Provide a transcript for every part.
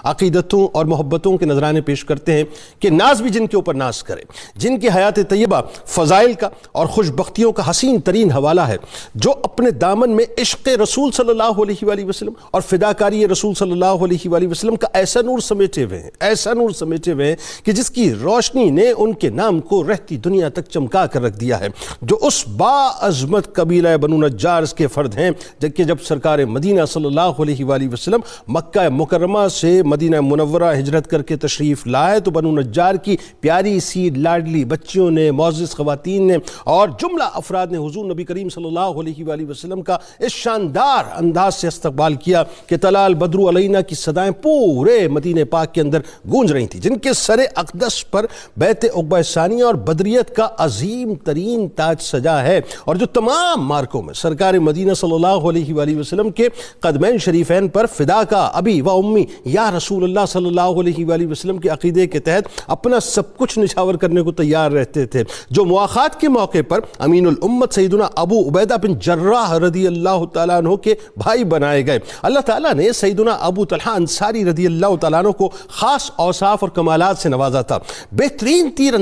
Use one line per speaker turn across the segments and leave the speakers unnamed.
عقیدتوں اور محبتوں کے نذرانے پیش کرتے ہیں کہ ناز بھی جن کے اوپر ناز کرے، جن کی حیات طیبہ فضائل کا اور خوش بختیوں کا حسین ترین حوالہ ہے، جو اپنے دامن میں عشق رسول صلی اللہ علیہ وآلہ وسلم اور فداکاری رسول صلی اللہ علیہ وآلہ وسلم کا ایسا نور سمیٹے ہوئے ہیں کہ جس کی روشنی نے ان کے نام کو رہتی دنیا تک چمکا کر رکھ دیا ہے، جو اس باعظمت قبیلہ بنو نجار کے فرد ہیں جبکہ جب سرکار مدینہ صلی اللہ علیہ وآلہ وسلم مکہ مکرمہ سے مدینہ منورہ ہجرت کر کے تشریف لائے تو بنو نجار کی پیاری سی لاڈلی بچیوں نے، معزز خواتین نے اور جملہ افراد نے حضور نبی کریم صلی اللہ علیہ وآلہ وسلم کا اس شاندار انداز سے استقبال کیا کہ طلع البدر علینا کی صدائیں پورے مدینہ پاک کے اندر گونج رہی تھیں، جن کے سر اقدس پر بیت عقبہ ثانیہ اور بدریت کا عظیم ترین تاج سجا ہے، اور جو تمام مارکوں میں سرکار مدینہ صلی اللہ علیہ وآلہ وسلم کے قدمین شریفین پر فدا کا ابی و امی یا رسول اللہ صلی اللہ علیہ وآلہ وسلم کے عقیدے کے تحت اپنا سب کچھ نچھاور کرنے کو تیار رہتے تھے، جو مواخات کے موقع پر امین الامت سیدنا ابو عبیدہ بن جراح رضی اللہ تعالیٰ عنہ کے بھائی بنائے گئے۔ اللہ تعالیٰ نے سیدنا ابو طلحہ انصاری رضی اللہ تعالیٰ عنہ کو خاص اوصاف اور کمالات سے نوازا تھا، بہترین تیر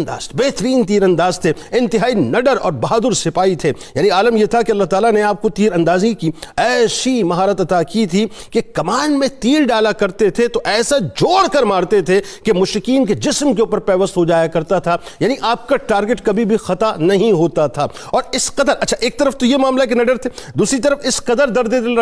انداز تھے، انتہائی نڈر اور بہادر سپاہی تھے، یعنی عالم یہ تھا کہ اللہ تعالیٰ نے آپ کو تیر اندازی کی ایسی مہارت عطا کی تھی کہ کمان میں تیر ڈالا کرتے تھے تو ایسا جوڑ کر مارتے تھے کہ مشرکین کے جسم کے اوپر پیوست ہو جایا کرتا تھا، یعنی آپ کا ٹارگٹ کبھی بھی خطا نہیں ہوتا تھا۔ اور اس قدر ایک طرف تو یہ معاملہ کہ نڈر تھے، دوسری طرف اس قدر درد دل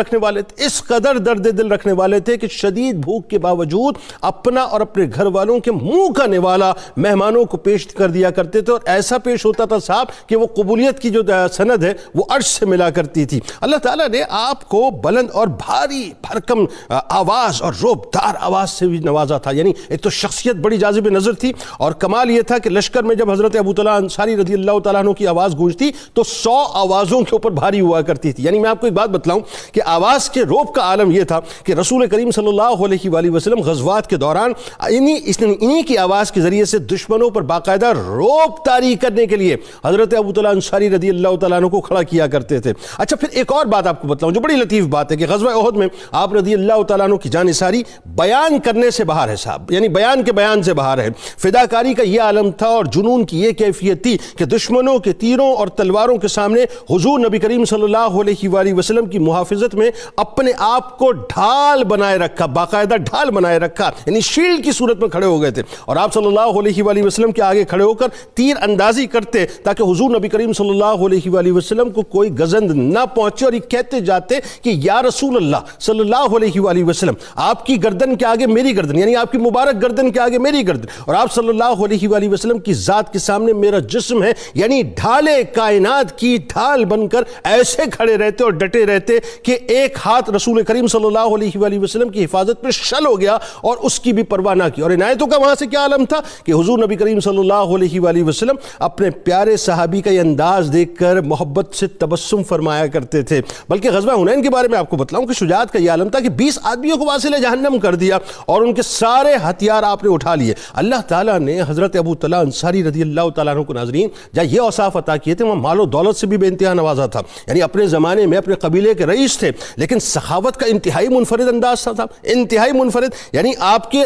رکھنے والے تھے کہ شدید بھوک کے باوجود اپنا اور اپنے گھر والوں کے منہ کا نوالا مہمانوں کو پیش کر دیا کرتے تھے، اور ایسا پیش ہوتا تھا صاحب کہ وہ قبولیت کی جو سند ہے وہ عرش سے ملا کرتی تھی۔ اللہ تعالیٰ نے آپ کو بلند اور بھاری بھرکم آواز اور روبدار آواز سے بھی نوازا تھا، یعنی ایک تو شخصیت بڑی جاذب نظر تھی، اور کمال یہ تھا کہ لشکر میں جب حضرت ابو طلحہ انصاری رضی اللہ تعالیٰ عنہ کی آواز گونجتی تو 100 آوازوں کے اوپر بھاری ہوا کرتی تھی۔ یعنی میں آپ کو ایک بات بتلاؤں کہ آواز کے روب کا عالم یہ تھا کہ رسول کریم صلی اللہ علیہ وآلہ وسلم غزوات کے دوران انہی کی آواز کے ذریعے سے دشمنوں پر باقاعدہ روب طاری کرنے کے لیے حضرت ابو طلحہ انصاری رضی اللہ تعالیٰ عنہ کو کھڑا کیا کرتے تھے۔ اچھا، پھر ایک اور بات آپ کو بتلاؤں جو بڑی لطیف بات ہے کہ غزوہ احد میں آپ رضی اللہ تعالیٰ عنہ کی جانثاری بیان کرنے سے باہر ہے صاحب، یعنی بیان سے باہر ہے۔ فداکاری کا یہ عالم تھا اور جنون کی یہ کیفیت تھی کہ دشمنوں کے تیروں اور تلواروں کے سامنے حضور نبی کریم صلی اللہ علیہ وآلہ وسلم کی محافظت میں اپنے آپ کو ڈھال بنائے رکھا، باقاعدہ ڈھال بنائے رکھا، یعنی شیلڈ کی صورت میں کھڑے ہو گئے تھے، اور آپ صلی اللہ علیہ وآلہ وسلم کے آگے کھڑے ہو کر تیر اندازی کرتے تاکہ حضور نبی کریم صلی اللہ علیہ وآلہ وسلم کو کوئی گزند نہ پہنچے، اور یہ کہتے جاتے کہ یا رسول اللہ صلی اللہ علیہ وآلہ وسلم آپ کی گردن کے آگے میری گردن، یعنی آپ کی مبارک گردن کے آگے میری گردن، اور آپ صلی اللہ علیہ وآلہ وسلم کی ذات کے سامنے میرا جسم ہے، یعنی ڈھالے کائنات کی ڈھال بن کر ایسے کھڑے رہتے اور ڈٹے رہتے کہ ایک ہاتھ رسول کریم صلی اللہ علیہ وآلہ وسلم کی حفاظت پہ شل ہو گیا اور اس کی بھی پرواہ نہ کی۔ اور عنایتوں کا وہاں سے کیا عالم تھا کہ حضور نبی کریم صلی اللہ علیہ وآلہ وسلم اپنے پیارے صحابی کا یہ انداز دیکھ کر محبت سے تبسم فرمایا کرتے تھے۔ بلکہ غزوہ حنین کے بارے میں آپ کو بتلاؤں کہ شجاعت کا یہ عالم تھا کہ 20 آدمیوں کو واصل جہنم کر دیا اور ان کے سارے ہتھیار آپ نے اٹھا لیے۔ اللہ تعالیٰ نے حضرت ابو طلحہ انصاری رضی اللہ تعالیٰ عنہ کو ناظرین جہاں یہ اوصاف عطا کیے تھے وہاں مال و دولت سے بھی بے انتہا نوازا تھا، یعنی اپنے زمانے میں اپنے قبیلے کے رئیس تھے، لیکن سخاوت کا انتہائی منفرد انداز تھا، انتہائی منفرد، یعنی آپ کے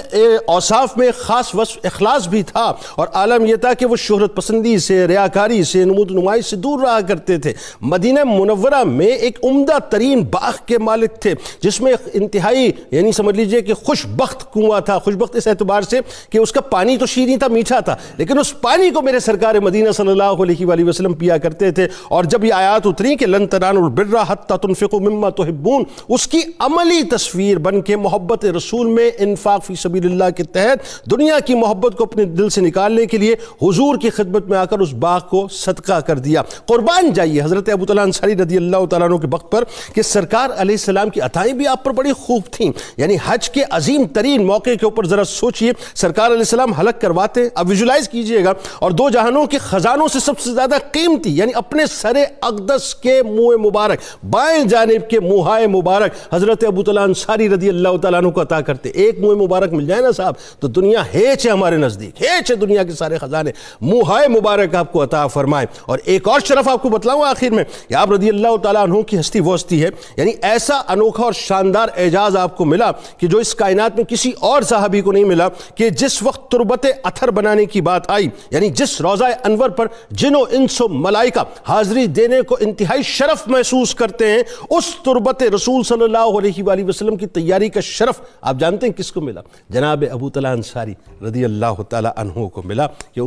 اوصاف میں خاص وصف اخلاص بھی تھا، اور عالم یہ تھا کہ وہ شہرت پسندی سے، ریاکاری سے، نمود نمائش سے دور رہا کرتے تھے۔ مدینہ منورہ میں ایک عمدہ ترین باغ کے مالک تھے جس میں انتہائی یعنی سمجھ لیجئے کہ خوش بخت کنواں تھا، خوش بخت اس اعتبار سے کہ اس کا پانی تو شیریں تھا، میٹھا تھا، لیکن اس پانی کو میرے سرکار مدینہ صلی اللہ علیہ وآلہ وسلم پیا کرتے تھے۔ اور جب یہ آیات اتری کہ لن تنالوا البر حتی تنفقوا مما تحبون، اس کی عملی تصویر بن کے محبت رسول میں انفاق فی سبیل اللہ کے تحت دنیا کی محبت کو اپنے دل سے نکالنے کے لیے حضور کی خدمت میں آ کر اس باغ کو صدقہ کر دیا۔ قربان جائیے حضرت ابو طلحہ انصاری رضی اللہ تعالیٰ عنہ کے وقت پر کہ سرکار علیہ السلام کی عطائیں بھی آپ پر بڑی خوب تھیں، یعنی حج کے عظیم ترین موقع کے اوپر ذرا سوچئے، سرکار علیہ السلام حلق کرواتے، اب ویژولائز کیجئے گا، اور دو جہانوں کے خزانوں سے سب سے زیادہ قیمتی یعنی اپنے سر اقدس کے منہ مبارک، بائیں جانب کے منہائے مبارک حضرت ابو طلحہ انصاری رضی اللہ تعالیٰ عنہ کو عطا کرتے۔ ایک منہ مبارک مل جائے نا صاحب تو دنیا ہیچ ہے ہمارے نزدیک، ہیچ ہے دنیا کے سارے خزانے، منہائے مبارک آپ کو عطا فرمائے۔ اور ایک اور شرف آپ کو بتلاؤں آخر میں کہ آپ رضی اللہ تعالیٰ عنہ کی ہستی وہ ہستی ہے، یعنی ایسا انوکھا اور شاندار اعجاز آپ کو ملا کہ جو اس کائنات کائنات میں کسی اور صحابی کو نہیں ملا کہ جس وقت تربت اتھر بنانے کی بات آئی، یعنی جس روضہ انور پر جن و انس و ملائکہ حاضری دینے کو انتہائی شرف محسوس کرتے ہیں، اس تربت رسول صلی اللہ علیہ وآلہ وسلم کی تیاری کا شرف آپ جانتے ہیں کس کو ملا؟ جناب ابو طلحہ انصاری رضی اللہ تعالی عنہ کو ملا کہ